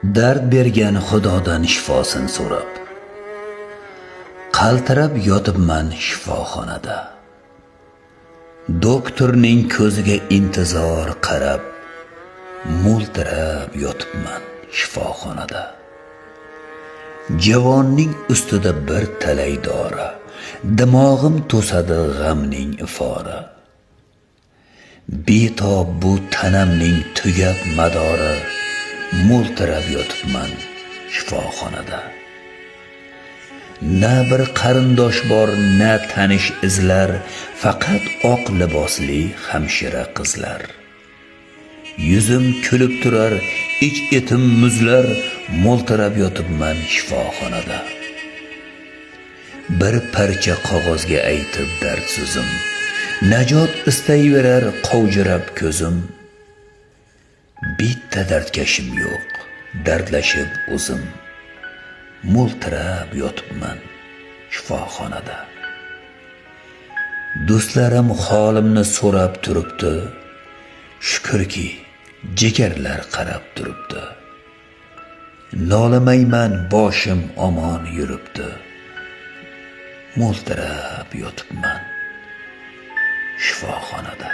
Dard bergan Xudodan shifosin so'rab, qaltirab yotibman shifoxonada. Doktorning ko'ziga intizor qarab, mo'ltirab yotibman shifoxonada. Javonning ustida bir talay dori, dimog'im to'sadi g'amning ifori. Betob bu tanamning tugab madori, mo'ltirab yotibman shifoxonada. Na bir qarindosh bor, na tanish izlar, faqat oq libosli hamshira qizlar. Yuzim kulib turar, ich-etim muzlar, mo'ltirab yotibman shifoxonada. Bir parcha qog'ozga aytib dard so'zim, najot istayverar qovjirab ko'zim. Bitta dardkashim yo'q, dardlashib o'zim, mo'ltirab yotibman shifoxonada. Do'stlarim holimni so'rab turibdi, shukrki jigarlar qarab turibdi. Nolamayman, boshim omon yuribdi, mo'ltirab yotibman shifoxonada.